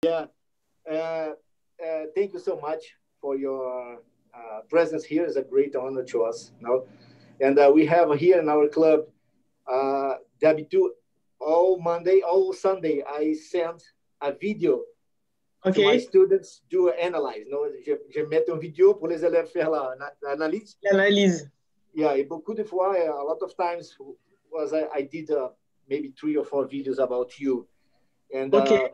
Yeah. Uh, Thank you so much for your presence here. It's a great honor to us. No, and we have here in our club, Dabitu, all Monday, all Sunday, I send a video to my OK? students to analyze. No, je mets un vidéo pour les élèves faire l'analyse. L'analyse. Yeah, et beaucoup de fois, a lot of times was I did maybe 3 or 4 videos about you, and OK.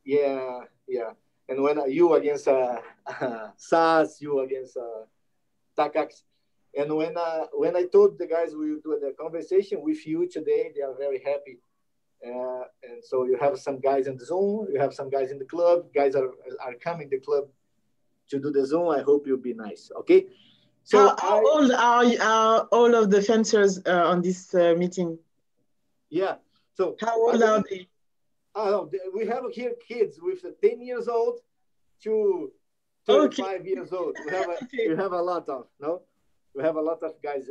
yeah, yeah, and when you against SAS, you against Takax, and when I told the guys we would do the conversation with you today, they are very happy. And so you have some guys in the Zoom, you have some guys in the club. Guys are coming to the club to do the Zoom. I hope you'll be nice. Okay. So How old are all of the fencers on this meeting? Yeah. So How old I are believe they? we have here kids with 10 years old to OK. 35 years old. OK. We have a lot of no. We have a lot of guys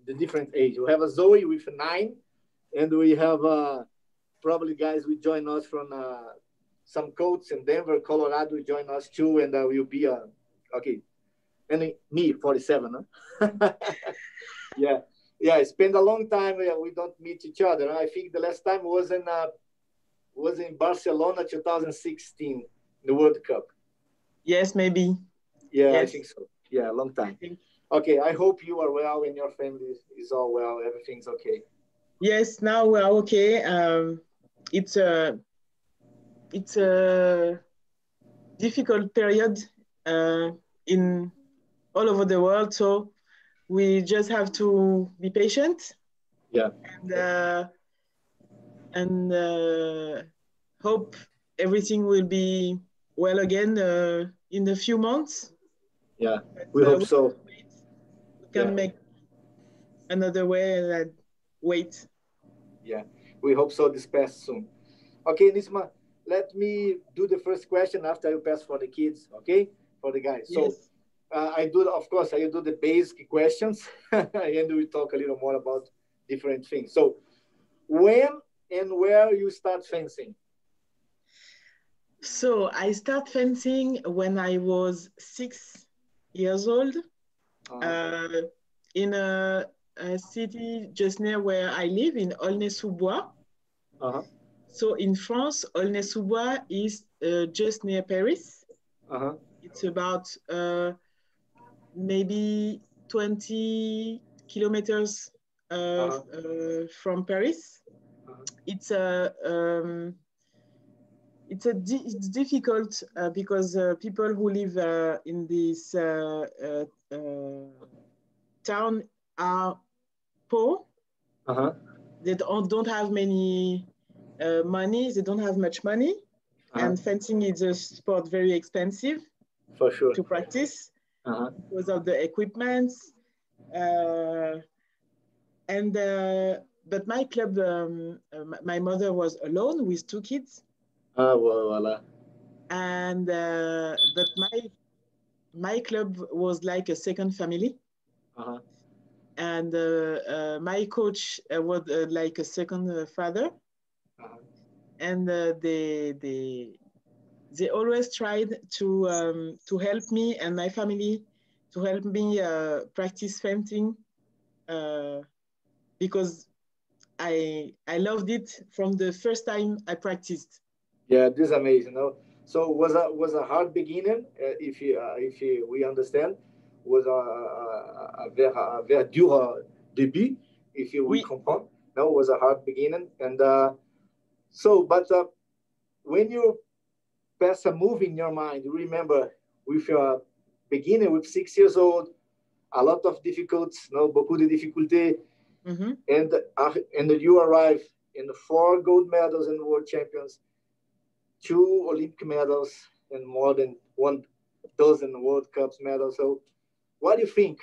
the different age. We have a Zoe with 9, and we have probably guys will join us from some coach in Denver, Colorado, will join us too, and we'll be okay. And me 47. Huh? Yeah, yeah. It's been a long time. We don't meet each other. I think the last time was in Barcelona 2016, the World Cup. Yes, maybe. Yeah, I Yes. think so. Yeah, a long I time. think. Okay, I hope you are well and your family is all well. Everything's okay. Yes, now we're OK. It's a difficult period in all over the world, so we just have to be patient Yeah. and hope everything will be well again in a few months. Yeah, But we hope we so. can Yeah, make another way and wait. yeah, we hope so. This pass soon. Okay, Nisma, let me do the first question after you pass for the kids. Okay, for the guys. So Yes. I do, of course, I do the basic questions, and we talk a little more about different things. So when and where you start fencing? So I start fencing when I was 6 years old uh, in a city just near where I live in Aulnay-sous-Bois. Uh-huh. So in France, Aulnay-sous-Bois is just near Paris. Uh-huh. It's about maybe 20 kilometers from Paris. Uh-huh. It's difficult because people who live in this town are poor. Uh-huh. They don't have many money. They don't have much money, Uh-huh. and fencing is a sport very expensive For sure. to practice Uh-huh. because of the equipment. Uh, and but my club, my mother was alone with 2 kids, Voila. and but my club was like a second family, Uh-huh. and my coach was like a second father, Uh-huh. and they always tried to help me and my family to help me practice fencing because I loved it from the first time I practiced. Yeah, this is amazing. No? So was a hard beginning, if you, we understand, was a very dur début, if you we Oui. comprend. No, was a hard beginning, and so but when you pass a move in your mind, you remember with your beginning with 6 years old, a lot of difficulties, no, beaucoup de difficultés, Mm-hmm. and you arrive in 4 gold medals in world champions, 2 Olympic medals, and more than 1 dozen World Cups medals. So, what do you think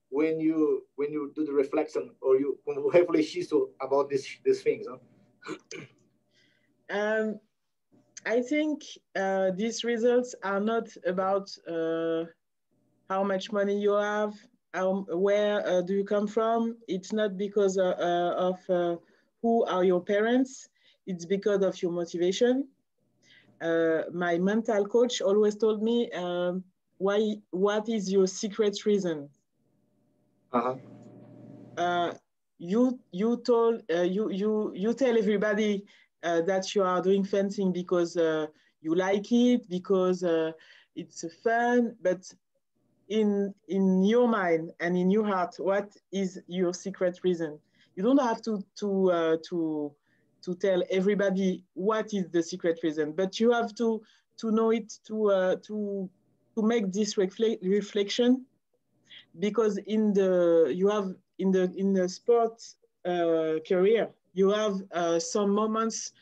when you do the reflection or you reflexisto about these things? Huh? um, I think these results are not about how much money you have, where do you come from. It's not because of who are your parents. It's because of your motivation. my mental coach always told me, what is your secret reason? You tell everybody that you are doing fencing because you like it, because it's fun, but in your mind and in your heart, what is your secret reason? You don't have to tell everybody what is the secret reason, but you have to know it, to make this reflection, because in the sport career, you have some moments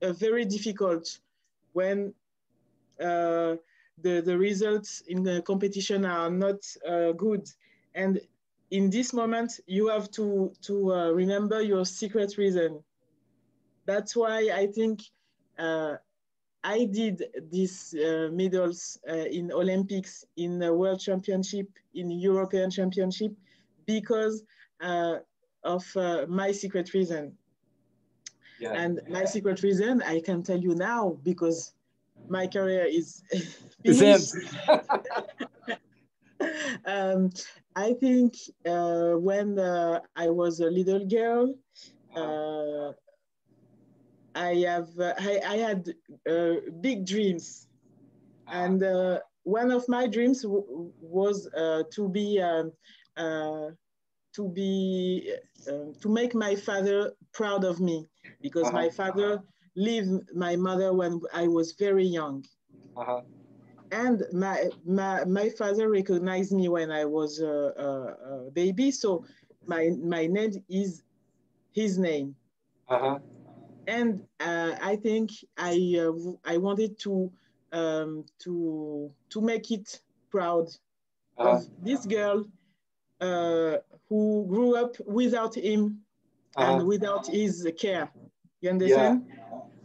very difficult when the results in the competition are not good. And in this moment, you have to remember your secret reason. That's why I think I did these medals in Olympics, in the World Championship, in European Championship, because of my secret reason. Yeah. And my secret reason, I can tell you now, because my career is finished. I think when I was a little girl, I had big dreams, and one of my dreams was to make my father proud of me, because my father leave my mother when I was very young. And my father recognized me when I was a baby, so my name is his name. And I think I wanted to make it proud of this girl who grew up without him and without his care. You understand?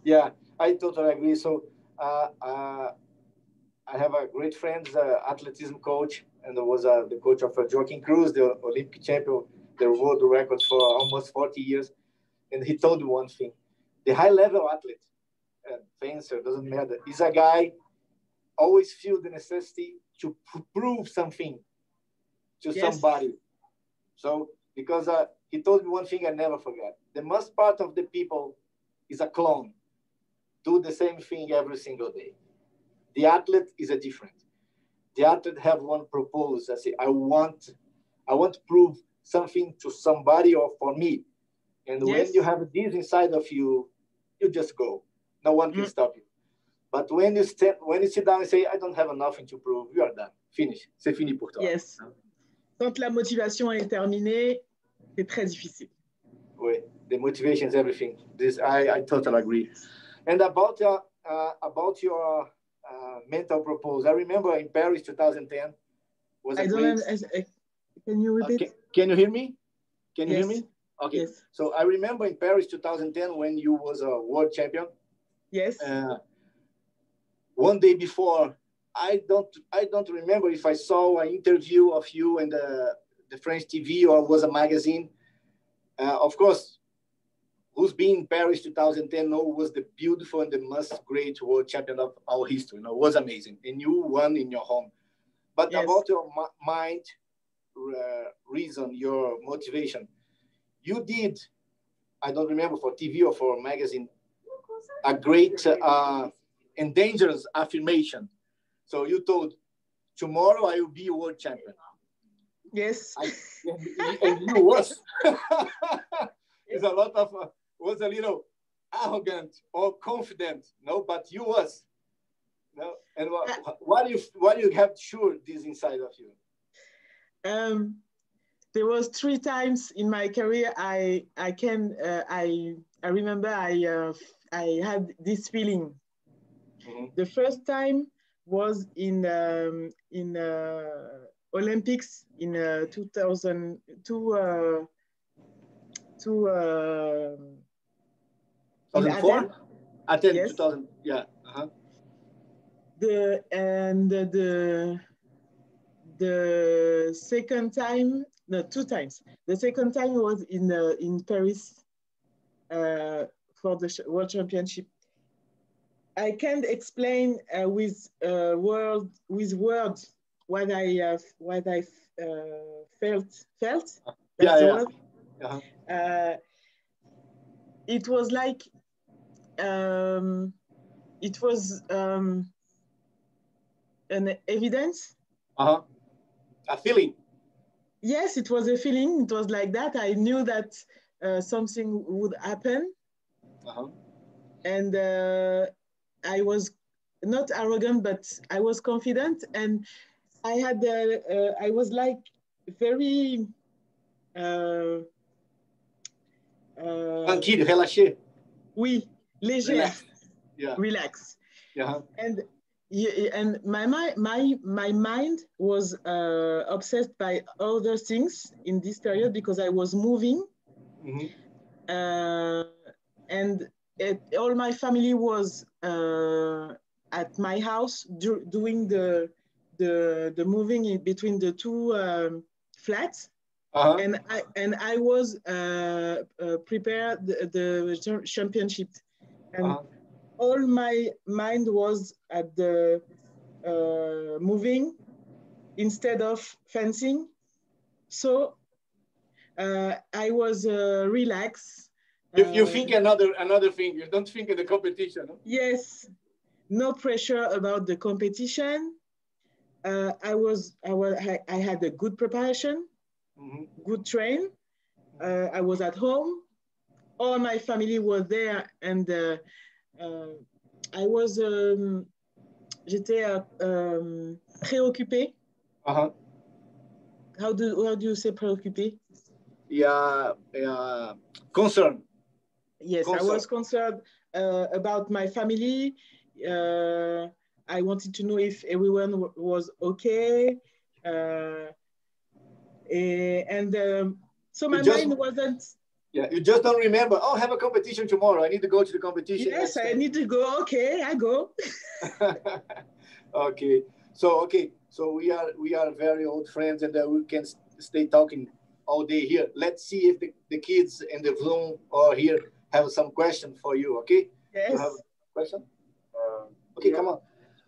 Yeah, I totally agree. So I have a great friend, athleticism coach, and was the coach of Joaquin Cruz, the Olympic champion, the world record for almost 40 years. And he told me one thing: the high-level athlete, fencer, doesn't matter, is a guy always feel the necessity to prove something to somebody. So because he told me one thing I never forget: the most part of the people is a clone, do the same thing every single day. The athlete is a different. The athlete have one purpose. I say, I want to prove something to somebody or for me. And when you have this inside of you, you just go. No one can stop you. But when you sit down and say, I don't have nothing to prove, you are done. Finish. C'est fini pour toi. Yes. Quand la motivation est terminée, c'est très difficile. Oui, the motivation is everything. This I totally agree. And about your mental proposal, I remember in Paris 2010 was a great. Can you repeat? Can you hear me? Can you hear me? Okay. Yes. So I remember in Paris 2010 when you was a world champion. Yes. One day before, I don't remember if I saw an interview of you in the French TV or was a magazine. Of course, who's been in Paris 2010 was the beautiful and the most great world champion of our history. It was amazing. And you won in your home. But about your mind, reason, your motivation, you did, I don't remember for TV or for a magazine, a great and dangerous affirmation. So you told, tomorrow I will be a world champion. Yes. And you was. It's a lot of, was a little arrogant or confident, but you was. No? And what do you have sure this inside of you? There was 3 times in my career I remember I had this feeling. The first time was in Olympics in 2002. 2004? Athens, yes. 2000, yeah. The second time, no, 2 times. The second time was in Paris for the World Championship. I can't explain with words what I felt. That's the word. It was like it was an evidence. A feeling. Yes, it was a feeling. It was like that. I knew that something would happen. And I was not arrogant, but I was confident. And I had, I was like very... tranquille, relâché. Oui, légère. Relax. Yeah. Relax. Yeah. And my mind was obsessed by other things in this period because I was moving. And all my family was at my house doing the moving in between the two flats. And I was prepared the championship. And all my mind was at the moving instead of fencing. So I was relaxed. You think another thing. You don't think of the competition. No? Yes, no pressure about the competition. I had a good preparation, good train. I was at home. All my family was there, and I was j'étais préoccupée. How do you say préoccupée? Yeah, concern. Yes, concern. I was concerned about my family. I wanted to know if everyone was okay. So my mind wasn't... Yeah, you just don't remember, oh, I have a competition tomorrow. I need to go to the competition. Yes, I need to go. Okay, I go. Okay. So we are very old friends, and we can stay talking all day here. Let's see if the kids in the Zoom or here have some question for you, okay? Yes. You have a question? Okay, yeah. Come on.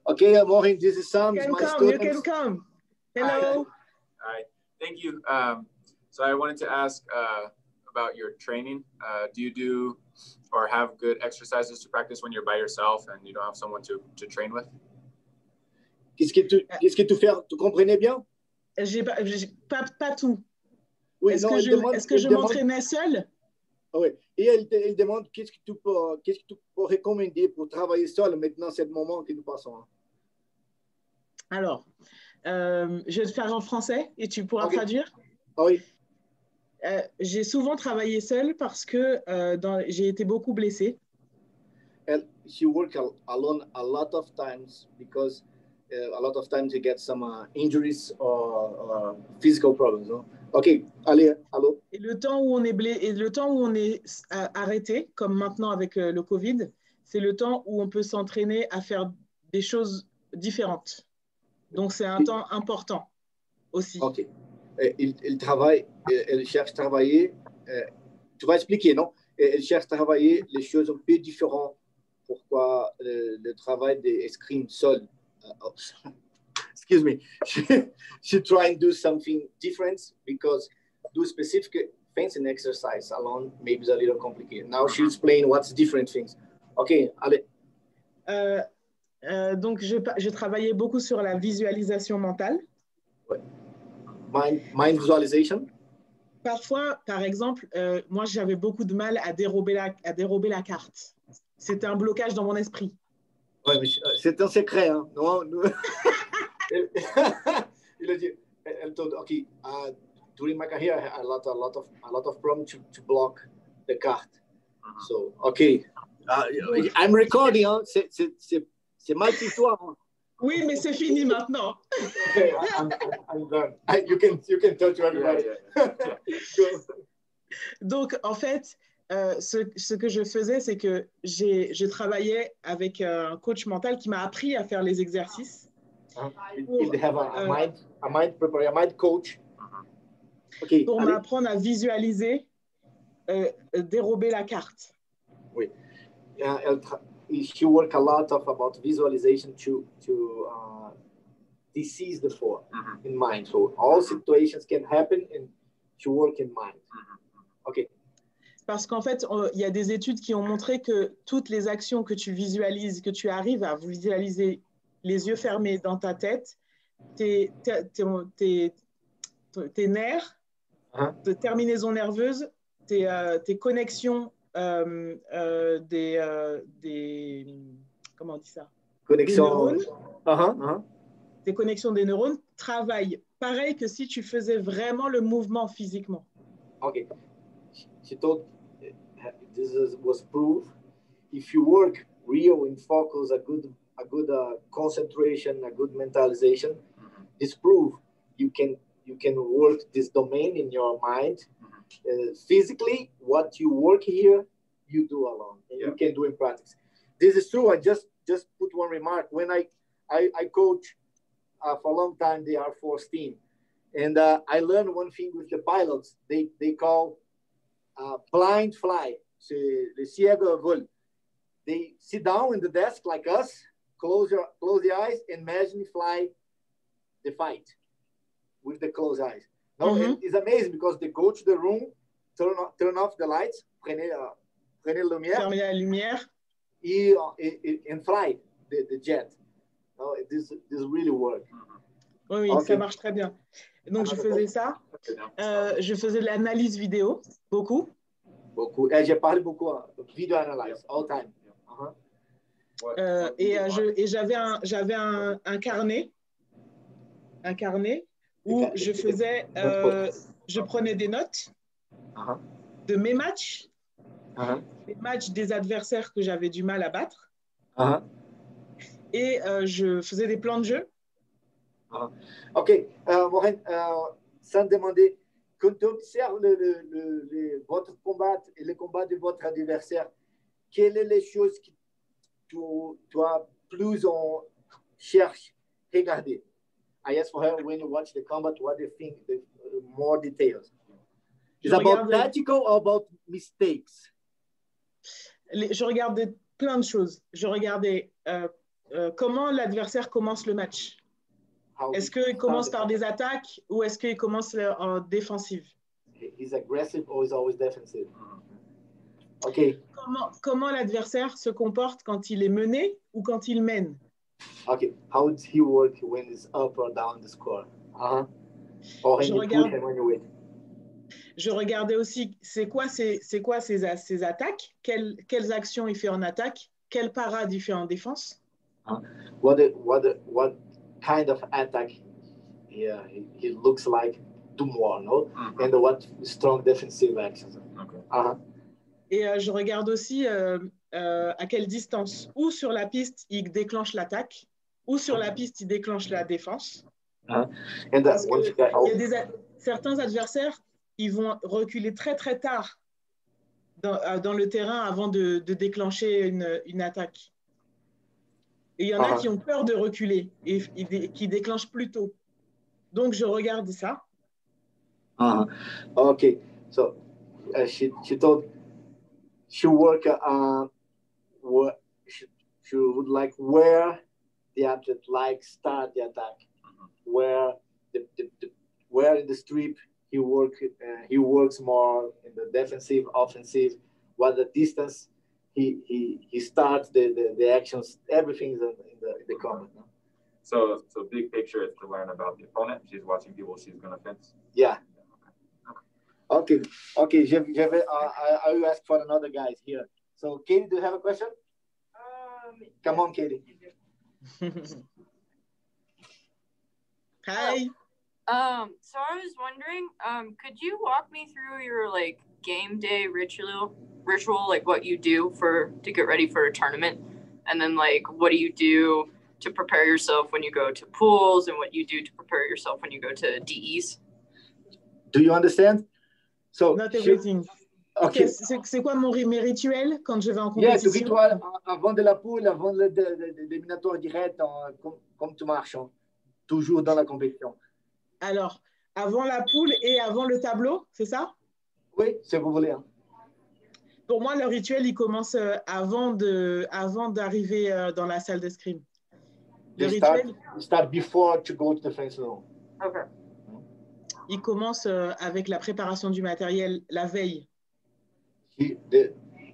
Okay, Mohin, this is Sam. You can come. Hello. Hi. Thank you. So I wanted to ask about your training. Do you do or have good exercises to practice when you're by yourself and you don't have someone to train with? Qu'est-ce que tu fais? Tu comprenais bien? Pas tout. Oui, est-ce que je m'entraînais seule? Oui. Et elle demande qu'est-ce que tu peux recommander pour travailler seul maintenant, c'est le moment que nous passons. Alors, je vais te faire en français et tu pourras traduire. Oui. J'ai souvent travaillé seule parce que j'ai été beaucoup blessée. She worked alone a lot of times because a lot of times you get some injuries or physical problems. No? Ok, allez, allô. Et le temps où on est arrêté, comme maintenant avec le Covid, c'est le temps où on peut s'entraîner à faire des choses différentes. Donc c'est un temps important aussi. Ok. Il travaille, elle cherche à travailler. Tu vas expliquer, non? Elle cherche à travailler les choses un peu différentes. Pourquoi le travail d'escrime seul? Excuse me. She trying to do something different because do specific fencing exercise alone maybe is a little complicated. Now she explain what's different things. Ok, allez. Donc je travaillais beaucoup sur la visualisation mentale. Ouais. Mind visualization. Parfois, par exemple, moi j'avais beaucoup de mal à dérober la carte. C'était un blocage dans mon esprit. Ouais, mais c'est un secret, hein. Non, il a dit, elle told, okay, during my career, I had a lot of problems to block the card. So, okay, I'm recording, hein. C'est mal pour toi. Hein. Oui, mais c'est fini maintenant. Okay, I'm done. You can talk to everybody. Yeah. Donc, en fait, ce que je faisais, c'est que je travaillais avec un coach mental qui m'a appris à faire les exercices. They have a mind coach. Okay, pour m'apprendre à visualiser, dérober la carte. Oui. she work a lot about visualization to disease the four in mind. So all situations can happen and she work in mind. Okay. Parce qu'en fait, il y a des études qui ont montré que toutes les actions que tu visualises, que tu arrives à visualiser les yeux fermés dans ta tête, tes nerfs, tes terminaisons nerveuses, tes connexions comment on dit ça? Connexion. Des neurones. Tes connexions des neurones travaillent pareil que si tu faisais vraiment le mouvement physiquement. Okay. She told this was proof. If you work real in focus, a good concentration, a good mentalization, this proof you can work this domain in your mind. Physically, what you work here, you do alone. And you can do in practice. This is true. I just put one remark. When I coach for a long time the Air Force team, and I learned one thing with the pilots. They call blind fly. Le ciego vol. They sit down in the desk like us, close the eyes, and imagine fly the fight with the closed eyes. No, it's amazing because they go to the room, turn off the lights, prenez la lumière, and fly the jet. No, this really works. Oui, okay. Ça marche très bien. Donc, je faisais ça. Je faisais de l'analyse vidéo, beaucoup. Beaucoup. Et je parle beaucoup video analyze, all time. Et j'avais un carnet où je faisais, je prenais des notes de mes matchs, les matchs des adversaires que j'avais du mal à battre, et je faisais des plans de jeu. Ok, Maureen, sans demander, quand tu observes votre combat et le combat de votre adversaire, quelles sont les choses que tu as plus en cherche regarder? I asked for her when you watch the combat, what do you think, the more details? Is it about tactical or about mistakes? Je regardais plein de choses. Je regardais comment l'adversaire commence le match. Est-ce qu'il commence par des attaques ou est-ce qu'il commence en défensive? He's aggressive or he's always defensive? Okay. Comment l'adversaire se comporte quand il est mené ou quand il mène? Okay. How does he work when he's up or down the score? Or when you push and when you win? Je regardais aussi c'est quoi ses attaques, quelles actions il fait en attaque, quelle parade il fait en défense. What kind of attack he looks like tomorrow, no? And what strong defensive actions. Okay. Et je regarde aussi à quelle distance, ou sur la piste il déclenche l'attaque, ou sur la piste il déclenche la défense. Parce que certains adversaires, ils vont reculer très très tard dans le terrain avant de déclencher une attaque. Et il y en a qui ont peur de reculer et qui déclenchent plus tôt. Donc, je regarde ça. Okay. So, she told she work she would like where the athlete start the attack, where where in the strip he works more in the defensive, offensive, what the distance he starts the actions, everything is in the combat. No? So big picture is to learn about the opponent. She's watching people she's going to fence. Yeah. Okay. I will ask for another guys here. So, Katie, do you have a question? Come on, Katie. Hi. So I was wondering, could you walk me through your game day ritual, like what you do to get ready for a tournament, and then what do you do to prepare yourself when you go to pools, and what you do to prepare yourself when you go to DEs? Do you understand? So not everything. Okay. C'est quoi mes rituels quand je vais en compétition? Yes, rituel avant de la poule, avant l'éliminatoire direct, comme tu marches, toujours dans la compétition. Alors, avant la poule et avant le tableau, c'est ça? Oui, si vous voulez. Pour moi, le rituel, il commence avant d'arriver dans la salle d'escrime. Le rituel, start before to go to the fencing room. Okay. il commence avec la préparation du matériel la veille.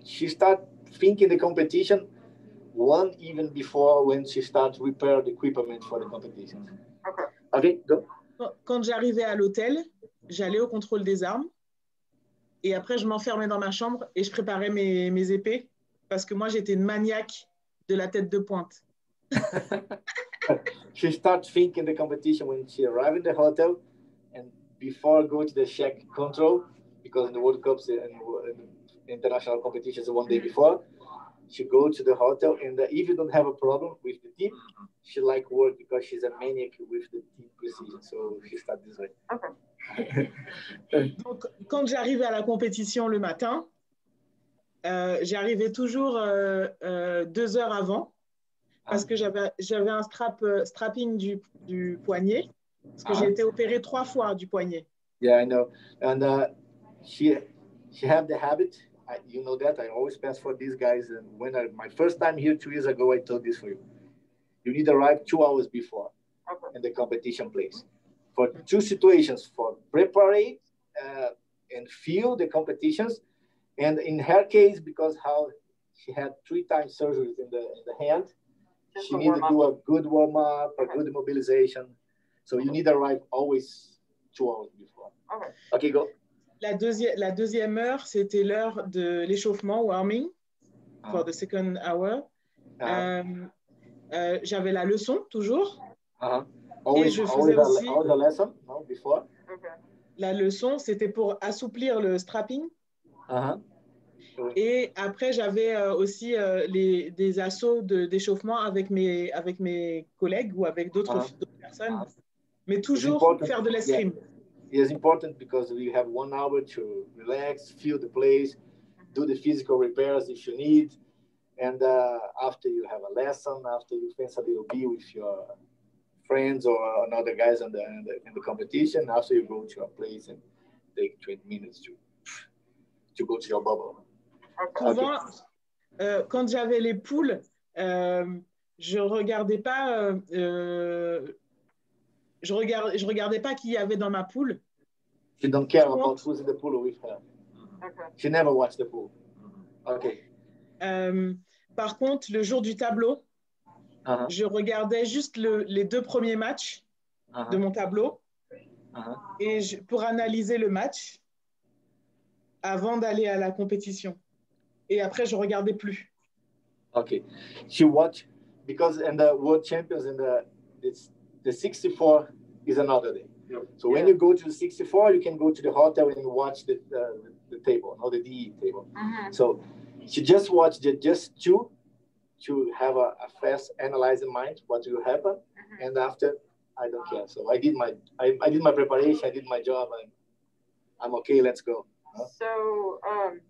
She start thinking the competition one even before when she starts repair the equipment for the competition. Okay. Okay, go. Quand j'arrivais à l'hôtel, j'allais au contrôle des armes et après je m'enfermais dans ma chambre et je préparais mes épées parce que moi j'étais une maniaque de la tête de pointe. She starts thinking the competition when she arrived in the hotel and before going to the check control, because in the World Cups and international competitions one day before, she goes to the hotel and if you don't have a problem with the tip, she like work because she's a maniac with the tip precision. So she starts this way. Okay. Donc, quand j'arrivais à la compétition le matin, j'arrivais toujours 2 heures avant parce que j'avais un strapping du poignet parce que j'ai été opérée 3 fois du poignet. Yeah, I know. And she had the habit. You know that I always pass for these guys. And when my first time here 2 years ago, I told this for you. You need to arrive 2 hours before in the competition place. For 2 situations, for prepare and feel the competitions. And in her case, because how she had 3 times surgeries in the hand, she needed to do a good warm-up, a good mobilization. So you need to arrive always 2 hours before. Okay, go. La deuxième heure, c'était l'heure de l'échauffement, warming, for the second hour. J'avais la leçon, toujours. Always, et je faisais aussi a lesson, no, before. La leçon, c'était pour assouplir le strapping. Et après, j'avais aussi des assauts d'échauffement avec mes collègues ou avec d'autres personnes. Mais toujours faire de l'escrime. It's important because we have 1 hour to relax, feel the place, do the physical repairs if you need. And after you have a lesson, after you fence a little bit with your friends or another guys in the competition, after you go to your place and take 20 minutes to go to your bubble. Souvent, quand j'avais les poules, je regardais pas je regardais pas qui y avait dans ma poule. She don't care about who's in the pool with her. She never watched the pool. Okay. Par contre, le jour du tableau, je regardais juste les 2 premiers matchs de mon tableau et pour analyser le match avant d'aller à la compétition. Et après, je regardais plus. Okay. She watched because in the World Champions in the 64 is another day. So when you go to the 64, you can go to the hotel and watch the table, no, the DE table. So she just watched just 2 to have a fast analyzing mind what will happen, and after I don't care. So I did my preparation, I did my job, and I'm okay. Let's go. So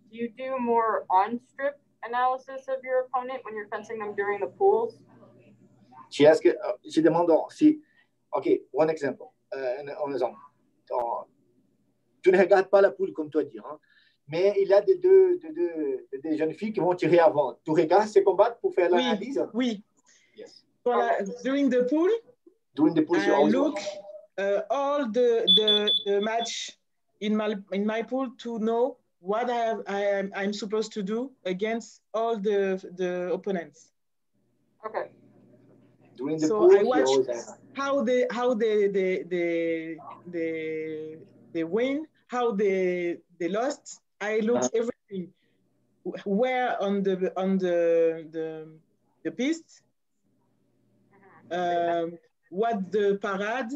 do you do more on-strip analysis of your opponent when you're fencing them during the pools? She asked, she demanded, okay, one example. Un exemple. Tu ne regardes pas la poule comme toi dis, hein? Mais il y a des jeunes filles qui vont tirer avant. Tu regardes ces combats pour faire l'analyse? Oui. Yes. During the pool, I look all the match in my pool to know what I'm supposed to do against all the opponents. Okay. During the so pool, I watch how they win, how they lost. I look everything. Where on the piste, what the parade,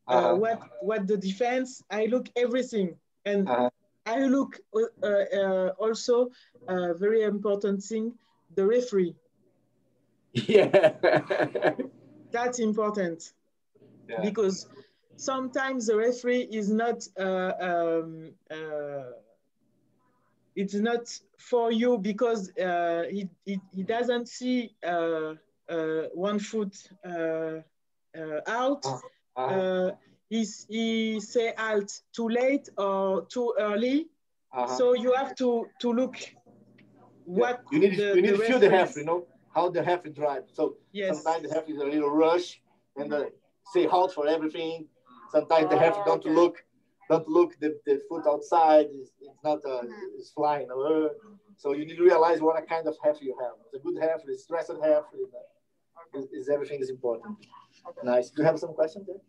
what the defense. I look everything, and I look also a very important thing, the referee. Yeah. That's important because sometimes the referee is not it's not for you because he doesn't see 1 foot out. He say alt too late or too early. So you have to look what you need to feel the heifer, you know, how the heifer drives. So sometimes the heifer is a little rush and say halt for everything. Sometimes the heifer don't look the foot outside. It's not it's flying. So you need to realize what kind of heifer you have. It's a good heifer, a stressed heifer. Is everything is important. Nice. Do you have some questions there?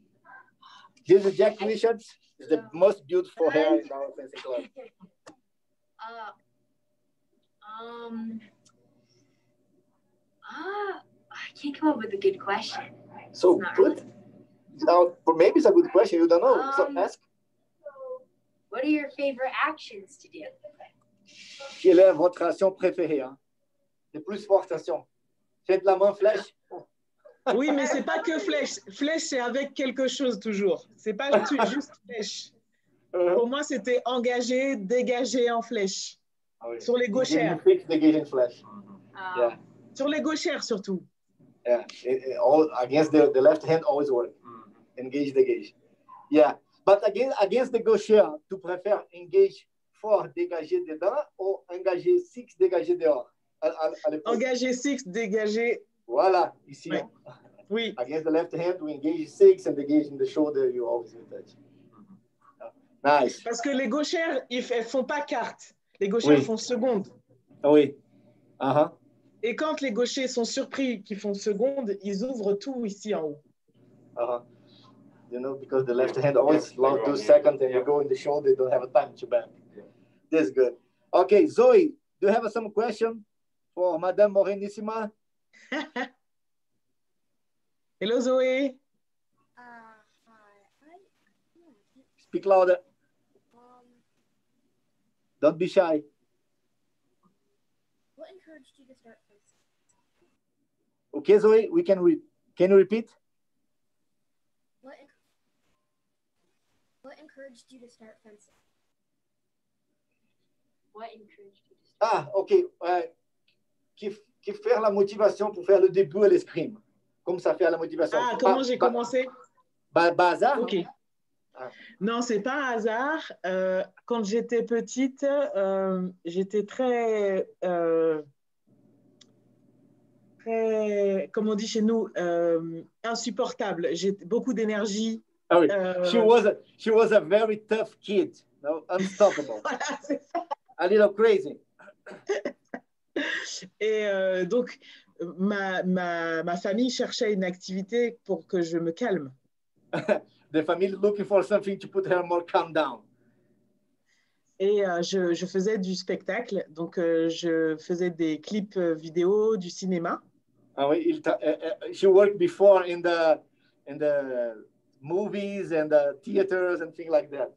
This is Jack Richards. It's the most beautiful hair in our fencing club. I can't come up with a good question. So good. Now, maybe it's a good question. You don't know. So ask. What are your favorite actions to do? Quelle est votre action préférée? Hein? Les plus fortes actions. Faites la main flèche. Oui, mais c'est pas que flèche. Flèche, c'est avec quelque chose toujours. C'est pas juste flèche. Pour moi, c'était engager, dégager en flèche. Oui. Sur les gauchères. Dégager en flèche. Yeah. Sur les gauchères surtout. Yeah, all against the left hand always work. Engage, dégage. Yeah, but against the gauchère, tu préfères engage fort, dégager dedans ou engager 6, dégager dehors? Engager 6, dégager. Voilà, ici. Oui. Oui. Against the left hand, we engage 6 and engage in the shoulder, you always touch. Nice. Parce que les gauchères, elles font pas carte. Les gauchères font seconde. Oui. Et quand les gauchers sont surpris qu'ils font seconde, ils ouvrent tout ici en haut. You know, because the left hand always long do second and you go in the shoulder, you don't have a time to back. That's good. Okay, Zoe, do you have some question for Madame Morenissima? Hello, Zoe. Speak louder. Don't be shy. What encouraged you to start fencing? Okay, Zoe, can you repeat? What encouraged you to start fencing? What encouraged you to start? Ok. Qui fait la motivation pour faire le début à l'escrime? Comme ça fait la motivation? Comment j'ai commencé? Hasard? Ok. Non, c'est pas un hasard. Quand j'étais petite, j'étais très, comme on dit chez nous, insupportable. J'ai beaucoup d'énergie. Oui. She was a very tough kid, no, unstoppable. Voilà, c'est ça. A little crazy. Et donc, ma famille cherchait une activité pour que je me calme. The family looking for something to put her more calm down. Et je faisais du spectacle, donc je faisais des clips vidéo, du cinéma. Oui, she worked before in the movies and the theaters and things like that.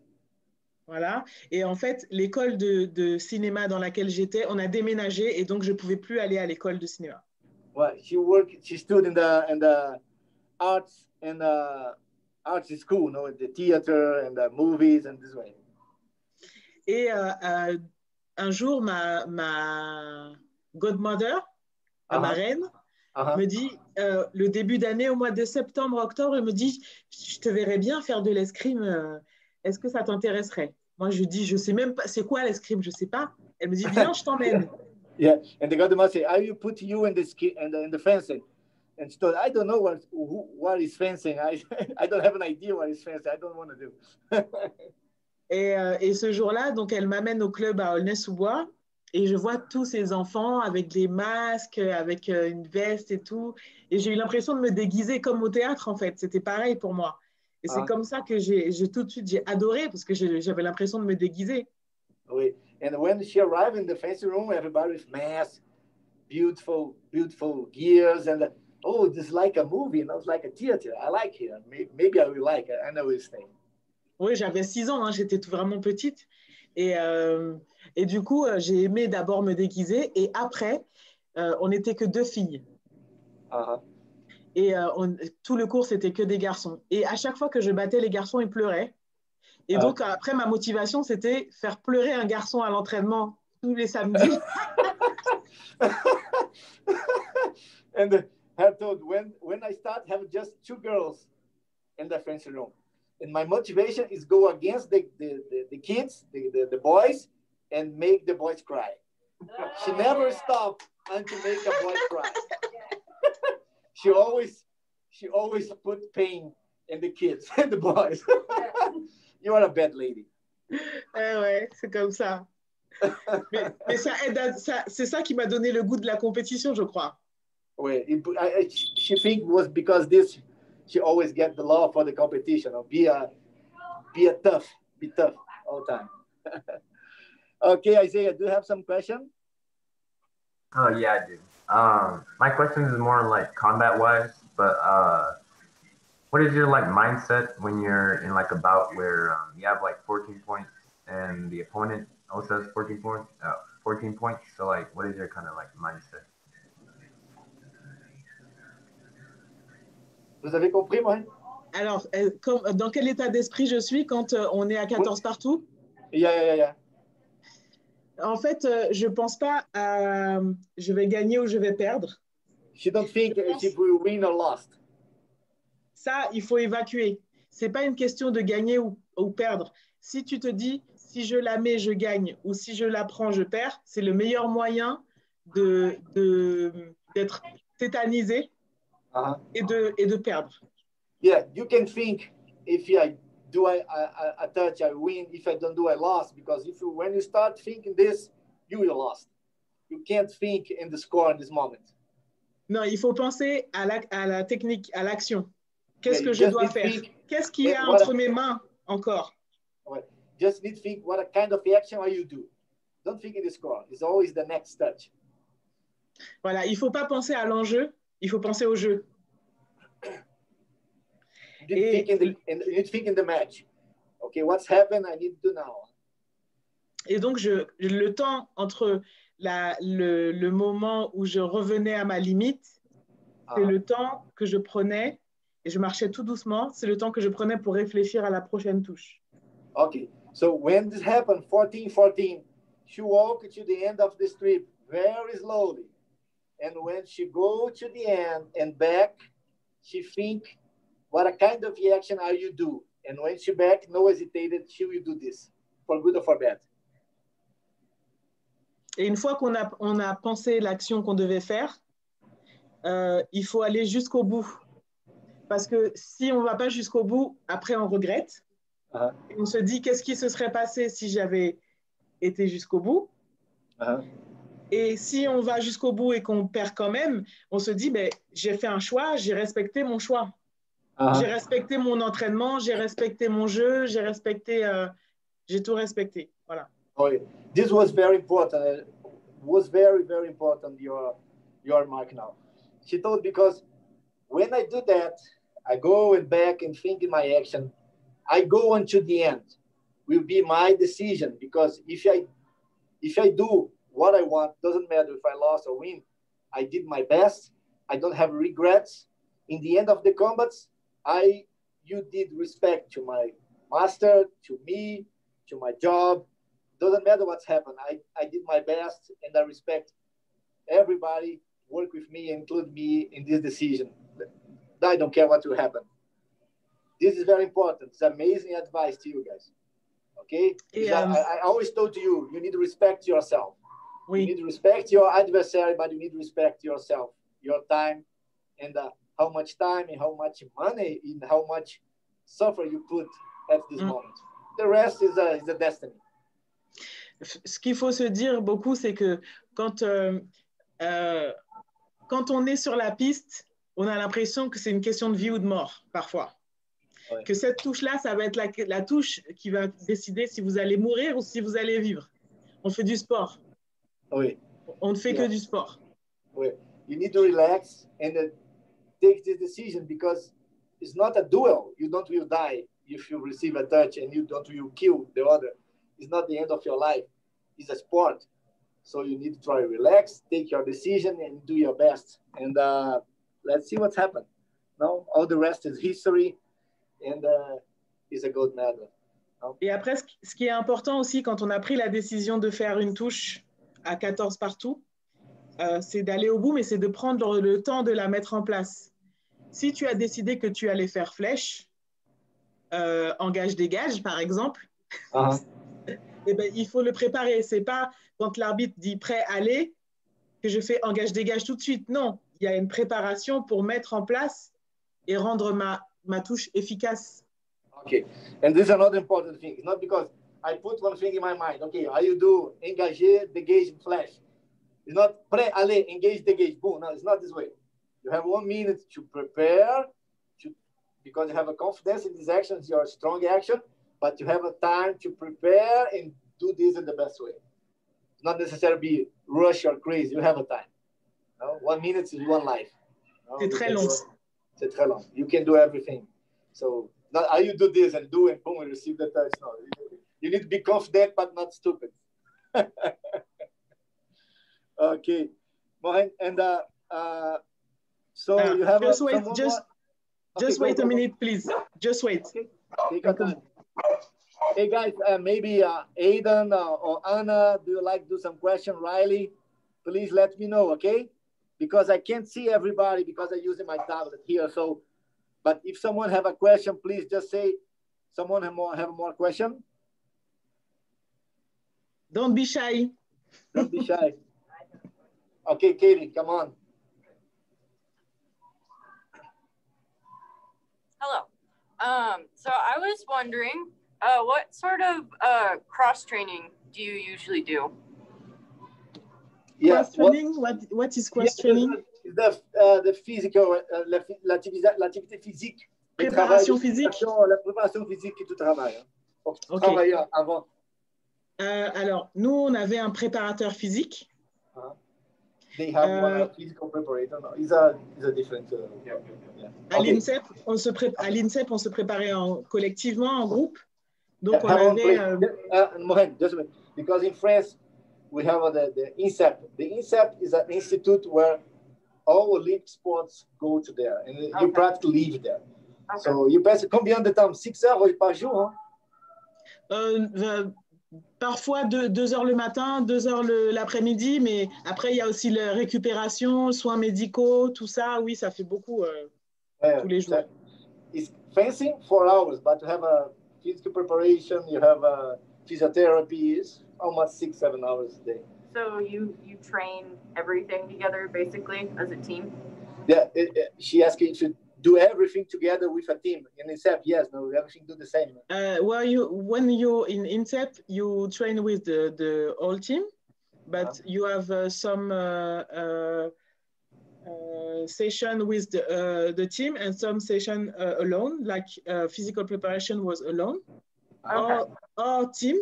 Voilà. Et en fait, l'école de cinéma dans laquelle j'étais, on a déménagé et donc je ne pouvais plus aller à l'école de cinéma. Well, she stood in the arts and arts school, no, the theater and the movies and this way. Et un jour, ma godmother, ma marraine, me dit, le début d'année, au mois de septembre, octobre, elle me dit, je te verrais bien faire de l'escrime. Est-ce que ça t'intéresserait? Moi, je dis, je sais même pas, c'est quoi l'escrime? Je sais pas. Elle me dit, viens, je t'emmène. Yeah, and the godmother said, I will put you in the fencing. And she told, I don't know what is fencing. I don't have an idea what is fencing. I don't want to do. Et ce jour-là, donc, elle m'amène au club à Aulnay-sous-Bois et je vois tous ces enfants avec des masques, avec une veste et tout. Et j'ai eu l'impression de me déguiser comme au théâtre, en fait. C'était pareil pour moi. Et c'est comme ça que j'ai tout de suite, j'ai adoré parce que j'avais l'impression de me déguiser. Oui. And when she arrived in the fencing room, everybody with masks, beautiful gears, and oh, this is like a movie, and it's like a theater. I like it. Maybe I will like it. I know it's thing. Oui, j'avais 6 ans, hein, j'étais vraiment petite. Et du coup, j'ai aimé d'abord me déguiser. Et après, on n'était que 2 filles. Et tout le cours, c'était que des garçons. Et à chaque fois que je battais les garçons, ils pleuraient. Et donc, après, ma motivation, c'était faire pleurer un garçon à l'entraînement tous les samedis. And I told, when I start, have just 2 girls in the fencing room. And my motivation is go against the kids, the boys, and make the boys cry. She never stopped until make a boy cry. she always put pain in the kids and the boys. You are a bad lady. Ouais, c'est comme ça. Mais ça aide c'est ça qui m'a donné le goût de la compétition, je crois. Ouais, she think it was because this she always get the love for the competition. Or be tough all the time. Okay, Isaiah, do you have some question? Oh yeah, I do. My question is more like combat wise, but what is your like mindset when you're in like a bout where you have like 14 points and the opponent also has 14 points? So like, what is your kind of like mindset? Vous avez compris, moi? Alors, dans quel état d'esprit je suis quand on est à 14 partout? Yeah. En fait, je pense pas à je vais gagner ou je vais perdre. You don't think if we win or lost. Ça, il faut évacuer. C'est pas une question de gagner ou perdre. Si tu te dis, si je la mets, je gagne, ou si je la prends, je perds, c'est le meilleur moyen d'être tétanisé et de perdre. Yeah, you can think if I do a touch, I win. If I don't do, I lost. Because when you start thinking this, you will lost. You can't think in the score in this moment. Non, il faut penser à la technique, à l'action. Qu'est-ce que je dois faire? Qu'est-ce qu'il y a entre mes mains encore? Just need to think what kind of action are you do. Don't think in the score. It's always the next touch. Voilà, il ne faut pas penser à l'enjeu, il faut penser au jeu. You need to think in the match. Okay, what's happened? I need to do now. Et donc, le temps entre le moment où je revenais à ma limite, c'est le temps que je prenais, et je marchais tout doucement, c'est le temps que je prenais pour réfléchir à la prochaine touche. Okay, so when this happened, 14-14, she walked to the end of the strip very slowly. And when she go to the end and back, she think, what kind of action are you do? And when she back, no hesitated, she will do this, for good or for bad. Et une fois qu'on a pensé l'action qu'on devait faire, il faut aller jusqu'au bout. Parce que si on ne va pas jusqu'au bout, après on regrette. Et on se dit, qu'est-ce qui se serait passé si j'avais été jusqu'au bout? Et si on va jusqu'au bout et qu'on perd quand même, on se dit, ben, j'ai fait un choix, j'ai respecté mon choix. J'ai respecté mon entraînement, j'ai respecté mon jeu, j'ai tout respecté. Voilà. This was very important. It was very, very important, your mark now. She told, because when I do that, I go and back and think in my action. I go until the end. Will be my decision, because if I do what I want, doesn't matter if I lost or win, I did my best. I don't have regrets. In the end of the combats, you did respect to my master, to me, to my job. Doesn't matter what's happened. I did my best, and I respect everybody work with me, include me in this decision. I don't care what will happen. This is very important. It's amazing advice to you guys. Okay? I always told you need to respect yourself. You need to respect your adversary, but you need to respect yourself, your time, and how much time and how much money and how much suffer you put at this moment. The rest is a destiny. Ce qu'il faut se dire beaucoup, c'est que quand on est sur la piste, on a l'impression que c'est une question de vie ou de mort, parfois. Que cette touche-là, ça va être la touche qui va décider si vous allez mourir ou si vous allez vivre. On fait du sport. On ne fait que du sport. You need to relax and take this decision, because it's not a duel. You don't will die if you receive a touch, and you don't will kill the other. It's not the end of your life. It's a sport. So you need to try to relax, take your decision, and do your best. And let's see what's happened. No, all the rest is history, and it's a gold medal. No? Et après, ce qui est important aussi, quand on a pris la décision de faire une touche à 14 partout, c'est d'aller au bout, mais c'est de prendre le temps de la mettre en place. Si tu as décidé que tu allais faire flèche, engage-dégage, par exemple, eh ben, il faut le préparer. C'est pas quand l'arbitre dit prêt, allez, que je fais engage-dégage tout de suite. Non, il y a une préparation pour mettre en place et rendre ma touche efficace. Okay, and this is another important thing. It's not because I put one thing in my mind. Okay, how you do engager, dégage, flash. It's not prêt, allez, engage, dégage, boom. No, it's not this way. You have 1 minute to prepare, because you have a confidence in these actions, your strong action, but you have a time to prepare and do this in the best way. It's not necessarily be rush or crazy. You have a time. No? 1 minute is one life. No? C'est très long. C'est très long. You can do everything. So not how you do this and do and boom and receive the touch. No, you need to be confident but not stupid. Okay, Mohen, and so you have just wait, just wait a minute, please. Just wait. Okay. Take your time. Hey guys, maybe Aidan or Anna, do you like to do some question? Riley, please let me know, okay? Because I can't see everybody because I'm using my tablet here. So, but if someone have a question, please just say. Someone have more question? Don't be shy. Don't be shy. Okay, Katie, come on. Hello. So I was wondering, what sort of cross training do you usually do? Yeah, cross training? What is cross training? The physical, l'activité physique. Préparation physique. La préparation physique que tu travailles. Pour Okay. travailler avant. Alors, nous, on avait un préparateur physique. They have one physical preparator. No, it's a different. Yeah. À Okay. l'INSEP, on se préparait collectivement, en groupe. Donc, on avait. avait. Just a minute. Because in France, we have the INSEP. The INSEP is an institute where all Olympic sports go to there, and you practically live there. Okay. So you pass combien de temps? 6 heures par jour? Hein? Parfois 2 heures le matin, 2 heures l'après-midi, mais après il y a aussi la récupération, soins médicaux, tout ça. Oui, ça fait beaucoup tous les jours. It's fencing 4 hours, but you have a physical preparation, you have a physiotherapy, it's almost 6-7 hours a day. So you train everything together basically as a team? Yeah, she asked if you do everything together with a team. In INSEP, yes, no, everything do the same. Well, when you're in INSEP, you train with the whole team, but you have some session with the team and some session alone, like physical preparation was alone. Okay. Or team,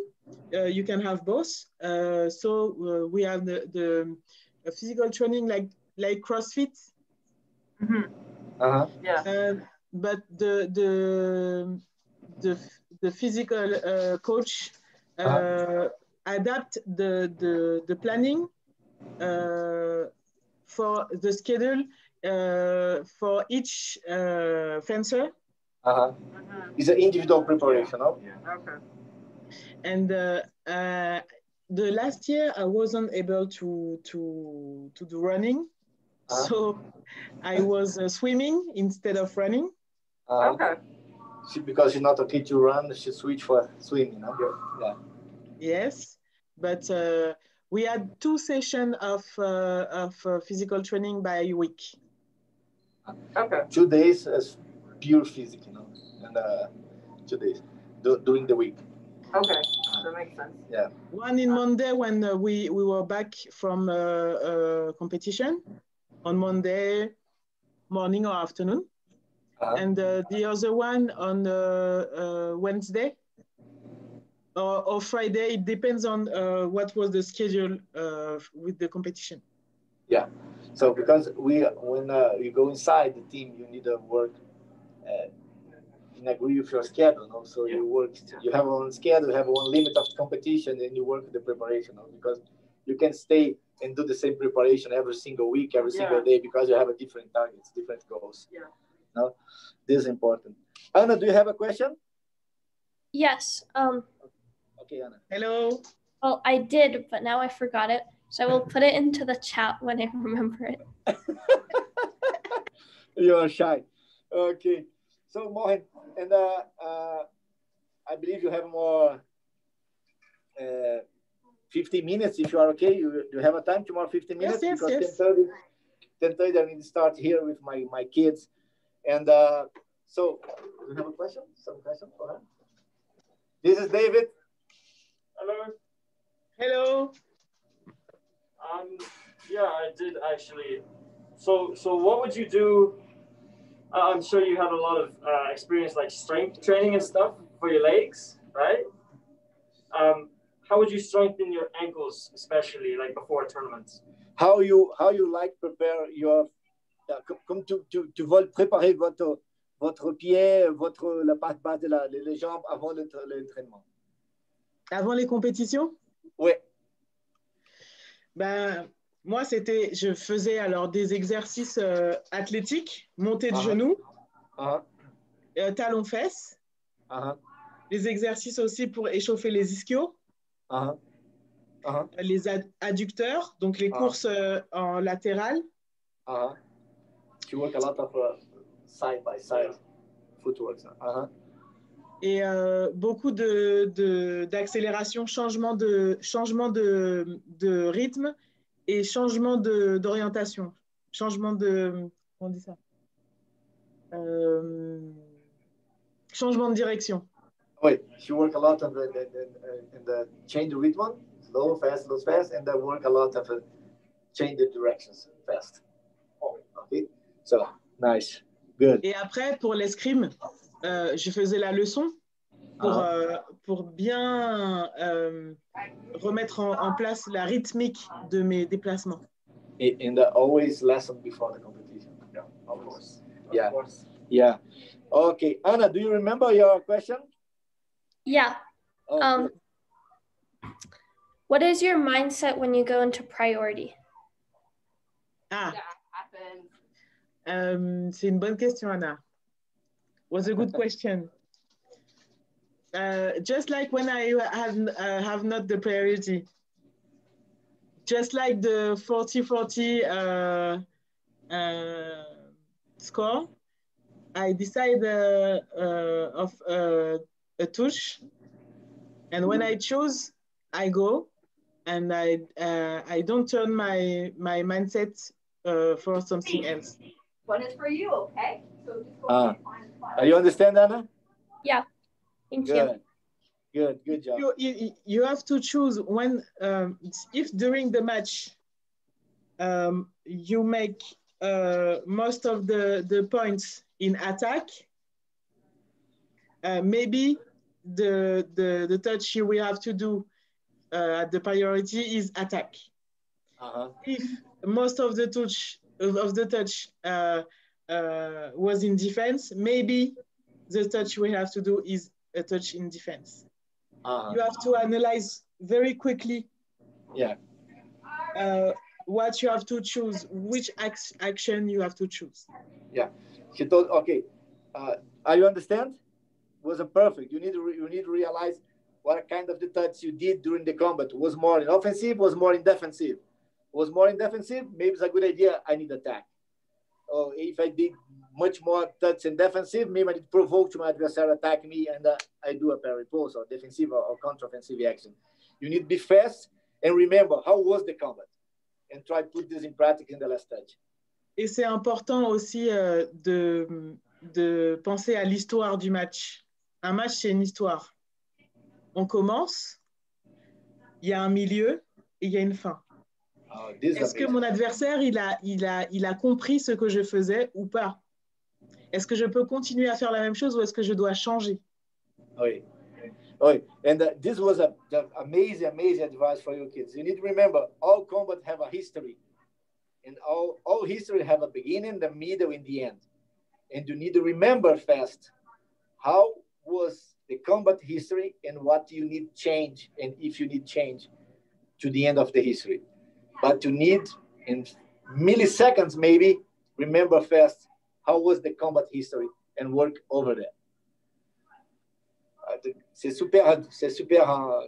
you can have both. So we have the physical training like CrossFit. Mm-hmm. Yeah. But the physical coach adapt the planning for the schedule for each fencer. It's an individual preparation, no? Yeah. Okay. And the last year I wasn't able to do running. So I was swimming instead of running. Okay. Because she's not okay to run, she switched for swimming. No? Yeah. Yes, but we had 2 sessions of physical training by week. Okay. 2 days as pure physics, you know, and 2 days during the week. Okay, that makes sense. Yeah. One in Monday when we were back from competition on Monday morning or afternoon, and the other one on Wednesday or Friday. It depends on what was the schedule with the competition. Yeah. So because when you go inside the team, you need to work and agree with your schedule. No? So you work. You have one schedule, you have one limit of competition, and you work the preparation. No? Because you can stay and do the same preparation every single week, every single day, because you have a different targets, different goals. Yeah. No, this is important. Anna, do you have a question? Yes. Okay, Anna. Hello. Well, I did, but now I forgot it. So I will put it into the chat when I remember it. You are shy. Okay. So Mohen, and I believe you have more 15 minutes, if you are okay. You have a time tomorrow, 15 minutes? Yes, because yes. 10:30, I need to start here with my kids. And so, do you have a question? Some question for her? This is David. Hello. Hello. Yeah, I did actually. So what would you do? I'm sure you have a lot of experience, like strength training and stuff for your legs, right? How would you strengthen your ankles, especially like before tournaments? How you like prepare your comme tu vas préparer votre pied, la patte basse, les jambes avant l'entraînement. Avant les compétitions? Oui. Ben, moi, je faisais alors des exercices athlétiques, montée de genoux, talons-fesses, les exercices aussi pour échauffer les ischios, les adducteurs, donc les courses en latéral. You work a lot of side-by-side footwork. Et beaucoup d'accélération, changement de rythme et changement d'orientation. Changement de... Comment on dit ça? Changement de direction. Oui, you work a lot of the change the rhythm, slow, fast, and then work a lot of change the directions fast. Okay, so nice, good. Et après, pour l'escrime, je faisais la leçon pour bien remettre en place la rythmique de mes déplacements. And always lesson before the competition. Yeah, of course. Yeah, of course. Yeah. Okay, Anna, do you remember your question? Yeah. Oh, what is your mindset when you go into priority? C'est une bonne question, Anna. Was a good question. Just like when I have not the priority, just like the 40-40 score, I decide of a touch, and when I choose, I go, and I don't turn my mindset for something else. One is for you, okay? So just go are you understand, Anna? Yeah. Thank you. Good job. You have to choose when, if during the match you make most of the points in attack, maybe the touch you will have to do at the priority is attack. If most of the touch was in defense, maybe the touch we have to do is a touch in defense. You have to analyze very quickly what you have to choose, which action you have to choose. Yeah, she told, okay, are you understand? Wasn't perfect. You need to realize what kind of the touch you did during the combat. Was more in offensive, was more in defensive. Was more in defensive, maybe it's a good idea, I need attack. Or if I did much more touch in defensive, maybe I did provoke to my adversary attack me and I do a parry pose or defensive or counter-offensive action. You need to be fast and remember how was the combat and try to put this in practice in the last touch. Et c'est important aussi de penser à l'histoire du match. Un match, c'est une histoire. On commence, il y a un milieu et il y a une fin. Est-ce que mon adversaire, il a compris ce que je faisais ou pas? Est-ce que je peux continuer à faire la même chose ou est-ce que je dois changer? Oui. And this was an amazing advice for your kids. You need to remember, all combat have a history. And all history have a beginning, the middle, and the end. And you need to remember fast how was the combat history and what you need change, and if you need change to the end of the history. But you need, in milliseconds maybe, remember fast how was the combat history and work over there. C'est super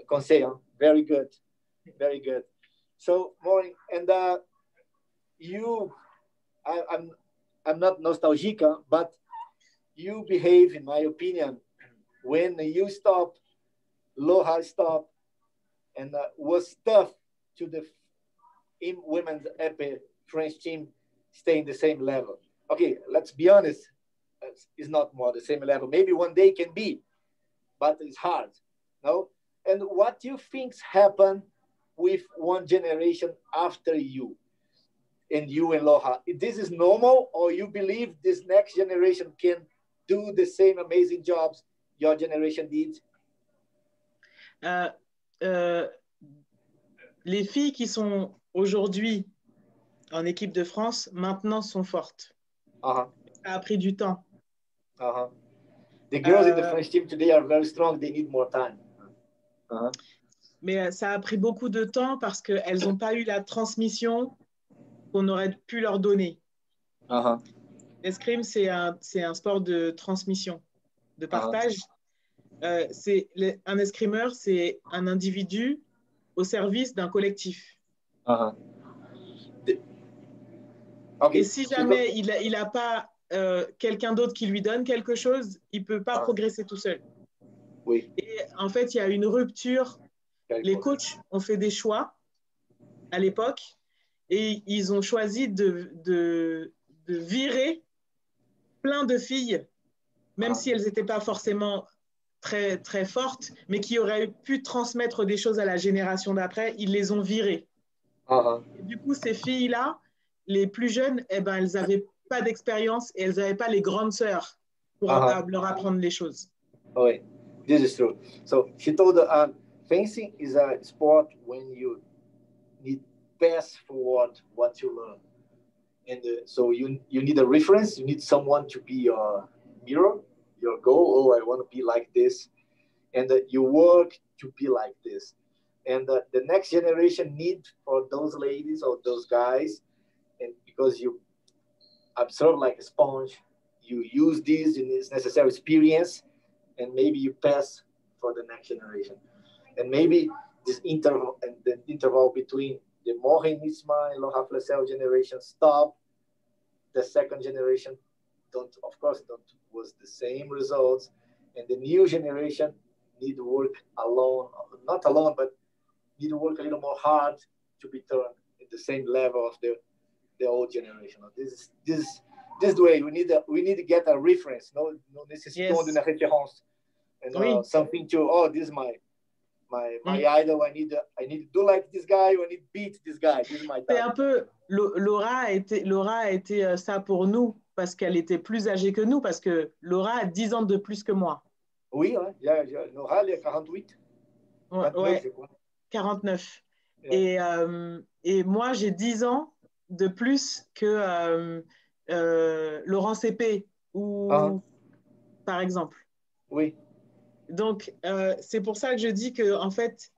conseil. Hein? Very good. So, Maureen, and I'm not nostalgic, but you behave, in my opinion, when you stop, low high stop, and was tough to the women's EP French team stay in the same level. Okay, let's be honest, it's not more the same level. Maybe one day can be, but it's hard, no? And what do you think happened with one generation after you and Loha? This is normal, or you believe this next generation can do the same amazing jobs your generation did? Les filles qui sont aujourd'hui en équipe de France, maintenant sont fortes. Ça a pris du temps. The girls in the French team today are very strong. They need more time. Mais ça a pris beaucoup de temps parce qu'elles n'ont pas eu la transmission qu'on aurait pu leur donner. L'escrime, c'est un sport de transmission, de partage. Un escrimeur, c'est un individu au service d'un collectif. Et si jamais il n'a pas quelqu'un d'autre qui lui donne quelque chose, il ne peut pas progresser tout seul. Oui. Et en fait, il y a une rupture. Les coachs ont fait des choix à l'époque et ils ont choisi de virer plein de filles, même si elles n'étaient pas forcément très, très fortes, mais qui auraient pu transmettre des choses à la génération d'après. Ils les ont virées. Et du coup, ces filles-là, les plus jeunes, eh ben, elles n'avaient pas d'expérience et elles n'avaient pas les grandes sœurs pour leur apprendre les choses. Oui, this is true. So she told fencing is a sport when you need pass forward what you learn. And so you need a reference, you need someone to be your mirror, your goal. Oh, I want to be like this. And you work to be like this. And the next generation need for those ladies or those guys, and because you absorb like a sponge, you use this in this necessary experience, and maybe you pass for the next generation. And maybe this interval and the interval between the Morin Nisma and Loha Flessel generation stop. The second generation don't was the same results, and the new generation need to work alone, not alone, but need to work a little more hard to be turned at the same level of the old generation. This is the way we need to get a reference. No nécessitons d'une référence, and something to this is my idol. I need to do like this guy. I need to beat this guy. This is my C'est un peu Laura a été ça pour nous parce qu'elle était plus âgée que nous, parce que Laura a 10 ans de plus que moi. Oui, Laura elle a 48. Ouais, 49. Yeah. Et moi, j'ai 10 ans de plus que Laurent Cépé, par exemple. Oui. Donc, c'est pour ça que je dis qu'en fait,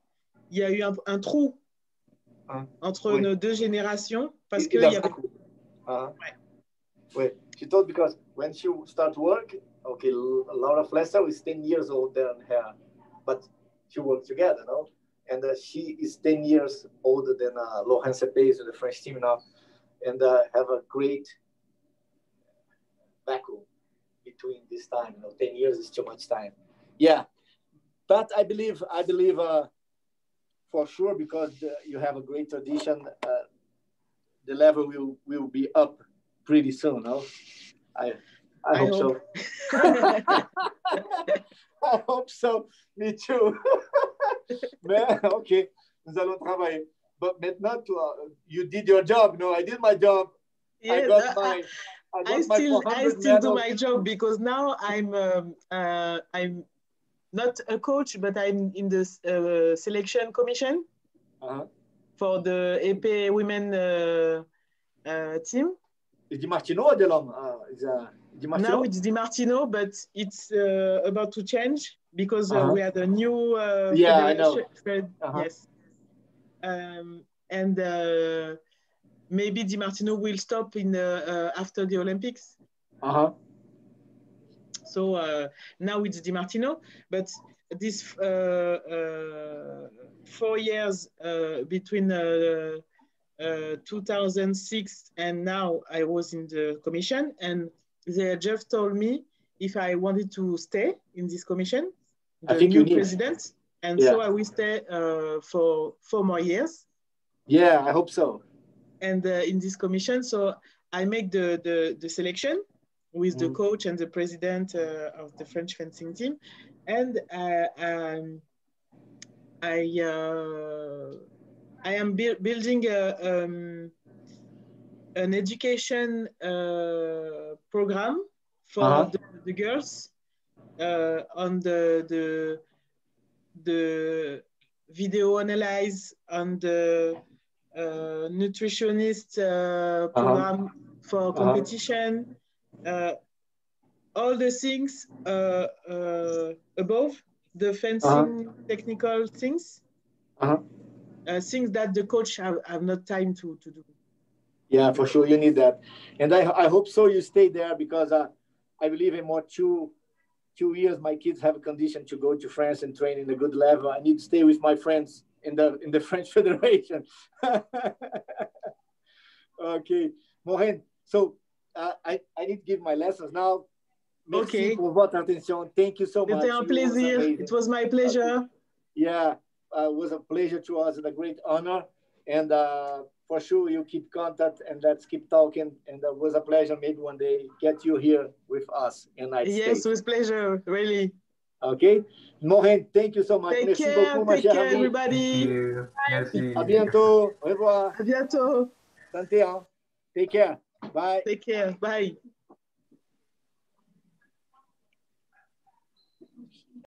il y a eu un trou entre nos deux générations parce qu'il y avait... Oui. She told because when she start work, okay, Laura Flessel is 10 years older than her, but she worked together, no? And she is 10 years older than Laurent Cépé, the French team now, and have a great vacuum between this time. 10 years is too much time. Yeah, but I believe for sure, because you have a great tradition, the level will be up pretty soon. No, I hope so. I hope so. Me too. Mais ok, nous allons travailler. But maintenant, you did your job. No, I did my job. Yes, I still do my job because now I'm not a coach, but I'm in the selection commission for the EP women team. Is Di Martino or Delhomme? Now it's Di Martino, but it's about to change because we had a new I know. Yes. And maybe Di Martino will stop in after the Olympics. So now it's Di Martino, but this 4 years between 2006 and now, I was in the commission, and they just told me if I wanted to stay in this commission. The new president. And so I will stay for 4 more years. Yeah, I hope so. And in this commission, so I make the selection with the coach and the president of the French fencing team. And I am building an education program for the girls on the video analyze, on the nutritionist program for competition, all the things above the fencing technical things, things that the coach have not time to do. Yeah, for sure, you need that. And I hope so you stay there, because I believe in more 2 years, my kids have a condition to go to France and train in a good level. I need to stay with my friends in the French Federation. Okay, Maureen, so I need to give my lessons now. Merci pour votre attention. Thank you so much. C'était un plaisir. It was my pleasure. Yeah, it was a pleasure to us and a great honor. And for sure, you keep contact and let's keep talking. And it was a pleasure maybe one day get you here with us in the United States. Yes, with pleasure, really. Okay. Maureen, thank you so much. Take Merci care, beaucoup, ma chère amie. everybody. Thank you. Merci. À bientôt. Au revoir. À bientôt. Santé, hein. Take care. Bye. Take care. Bye.